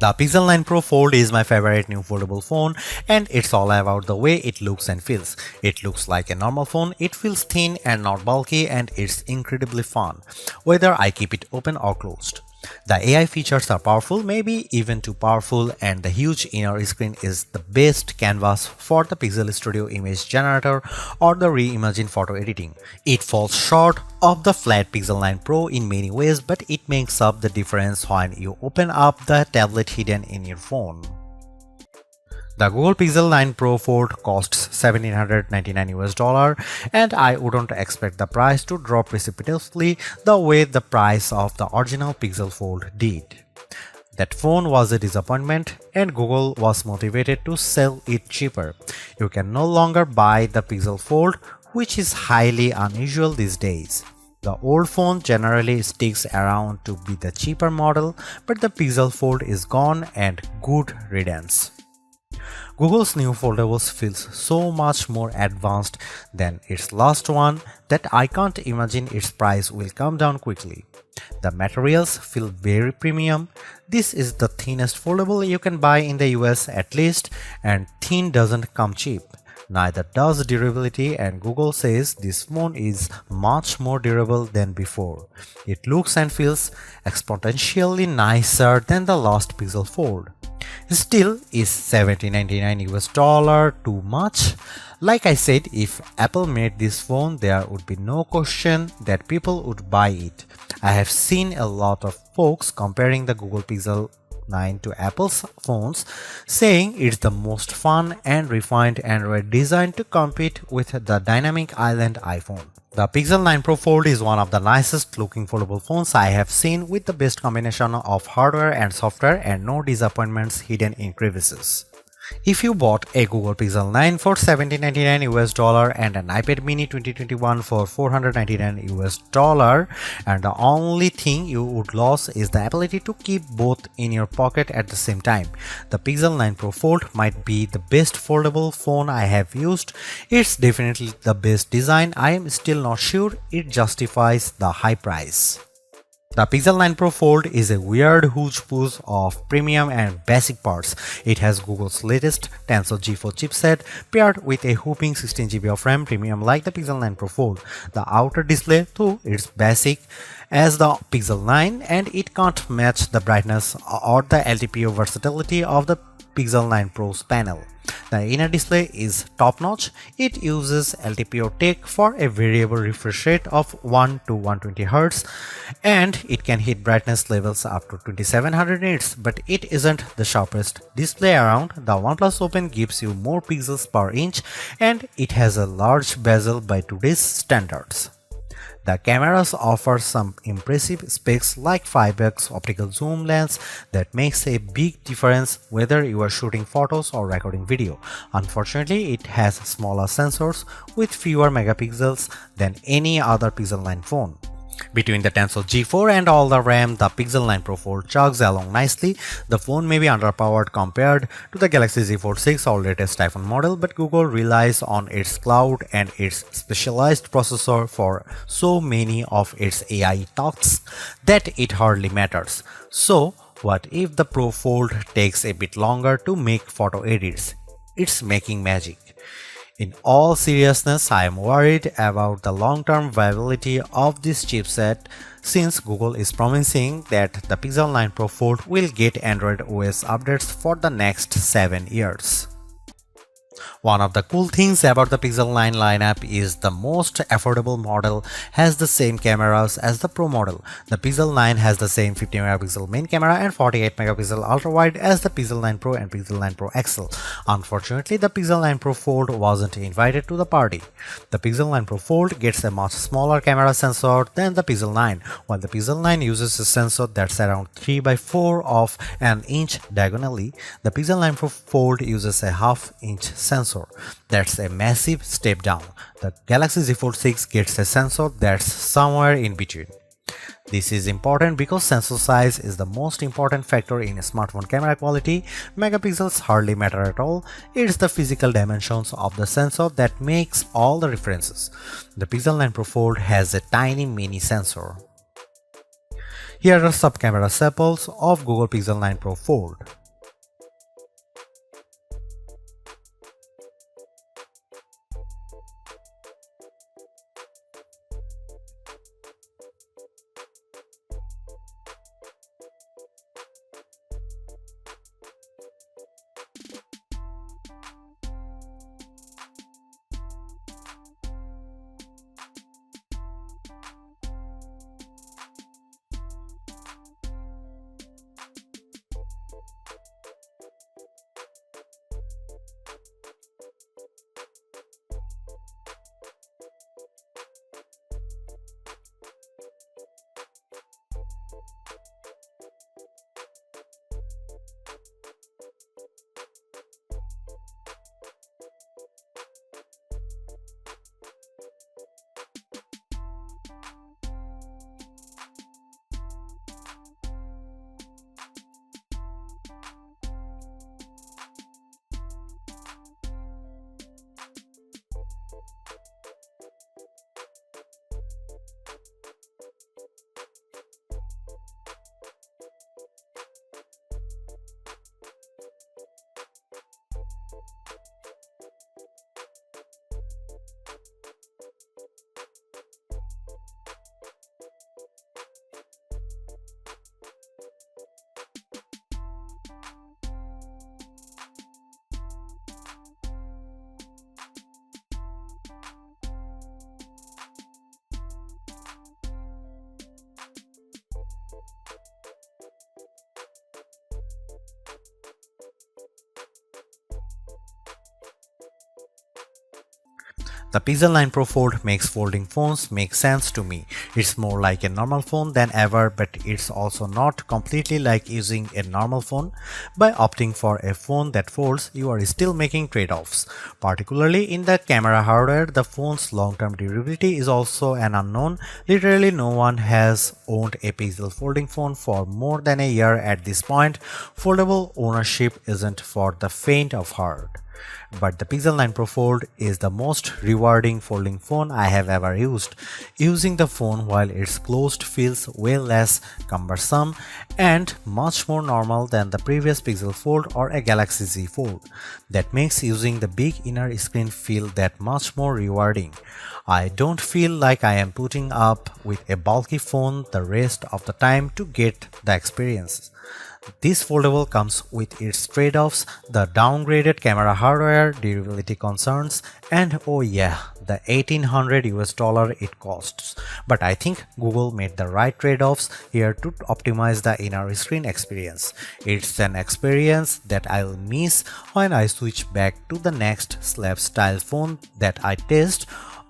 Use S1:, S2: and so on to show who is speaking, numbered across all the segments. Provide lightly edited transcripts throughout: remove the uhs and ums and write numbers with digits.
S1: The Pixel 9 Pro Fold is my favorite new foldable phone, and it's all about the way it looks and feels. It looks like a normal phone, it feels thin and not bulky, and it's incredibly fun, whether I keep it open or closed. The AI features are powerful, maybe even too powerful, and the huge inner screen is the best canvas for the Pixel Studio image generator or the reimagined photo editing. It falls short of the flat Pixel 9 Pro in many ways, but it makes up the difference when you open up the tablet hidden in your phone. The Google Pixel 9 Pro Fold costs $1,799 and I wouldn't expect the price to drop precipitously the way the price of the original Pixel Fold did. That phone was a disappointment and Google was motivated to sell it cheaper. You can no longer buy the Pixel Fold, which is highly unusual these days. The old phone generally sticks around to be the cheaper model, but the Pixel Fold is gone and good riddance. Google's new foldables feels so much more advanced than its last one that I can't imagine its price will come down quickly. The materials feel very premium. This is the thinnest foldable you can buy in the US at least, and thin doesn't come cheap. Neither does durability, and Google says this phone is much more durable than before. It looks and feels exponentially nicer than the last Pixel Fold. Still, is $1,799 too much? Like I said, if Apple made this phone, there would be no question that people would buy it. I have seen a lot of folks comparing the Google Pixel 9 to Apple's phones, saying it's the most fun and refined Android design to compete with the dynamic island iPhone. The Pixel 9 Pro Fold is one of the nicest looking foldable phones I have seen, with the best combination of hardware and software and no disappointments hidden in crevices. If you bought a Google Pixel 9 for $1,799 and an iPad mini 2021 for $499 and the only thing you would lose is the ability to keep both in your pocket at the same time, the Pixel 9 Pro Fold might be the best foldable phone I have used. It's definitely the best design. I am still not sure it justifies the high price. The Pixel 9 Pro Fold is a weird hodgepodge of premium and basic parts. It has Google's latest Tensor G4 chipset paired with a whopping 16GB of RAM, premium like the Pixel 9 Pro Fold. The outer display, though, is basic as the Pixel 9 and it can't match the brightness or the LTPO versatility of the Pixel 9 Pro's panel. The inner display is top-notch. It uses LTPO tech for a variable refresh rate of 1 to 120Hz and it can hit brightness levels up to 2700 nits, but it isn't the sharpest display around. The OnePlus Open gives you more pixels per inch and it has a large bezel by today's standards. The cameras offer some impressive specs like 5x optical zoom lens that makes a big difference whether you are shooting photos or recording video. Unfortunately, it has smaller sensors with fewer megapixels than any other Pixel 9 phone. Between the Tensor G4 and all the RAM, the Pixel 9 Pro Fold chugs along nicely. The phone may be underpowered compared to the Galaxy Z Fold 6 or latest iPhone model, but Google relies on its cloud and its specialized processor for so many of its AI tasks that it hardly matters. So, what if the Pro Fold takes a bit longer to make photo edits? It's making magic. In all seriousness, I am worried about the long-term viability of this chipset since Google is promising that the Pixel 9 Pro Fold will get Android OS updates for the next 7 years. One of the cool things about the Pixel 9 lineup is the most affordable model has the same cameras as the Pro model. The Pixel 9 has the same 50MP main camera and 48MP ultra-wide as the Pixel 9 Pro and Pixel 9 Pro XL. Unfortunately, the Pixel 9 Pro Fold wasn't invited to the party. The Pixel 9 Pro Fold gets a much smaller camera sensor than the Pixel 9, while the Pixel 9 uses a sensor that's around 3 by 4 of an inch diagonally. The Pixel 9 Pro Fold uses a half-inch sensor. That's a massive step down. The Galaxy Z Fold 6 gets a sensor that's somewhere in between. This is important because sensor size is the most important factor in smartphone camera quality. Megapixels hardly matter at all. It's the physical dimensions of the sensor that makes all the differences. The Pixel 9 Pro Fold has a tiny mini sensor. Here are some camera samples of Google Pixel 9 Pro Fold. The Pixel 9 Pro Fold makes folding phones make sense to me. It's more like a normal phone than ever, but it's also not completely like using a normal phone. By opting for a phone that folds, you are still making trade-offs. Particularly in the camera hardware, the phone's long-term durability is also an unknown. Literally no one has owned a Pixel folding phone for more than a year at this point. Foldable ownership isn't for the faint of heart. But the Pixel 9 Pro Fold is the most rewarding folding phone I have ever used. Using the phone while it's closed feels way less cumbersome and much more normal than the previous Pixel Fold or a Galaxy Z Fold. That makes using the big inner screen feel that much more rewarding. I don't feel like I am putting up with a bulky phone the rest of the time to get the experience. This foldable comes with its trade-offs, the downgraded camera hardware, durability concerns, and oh yeah, the $1800 it costs. But I think Google made the right trade-offs here to optimize the inner screen experience. It's an experience that I'll miss when I switch back to the next slab style phone that I test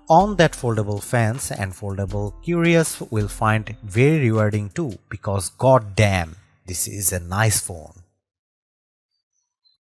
S1: on that foldable fans, and foldable curious will find very rewarding too, because god damn, this is a nice phone.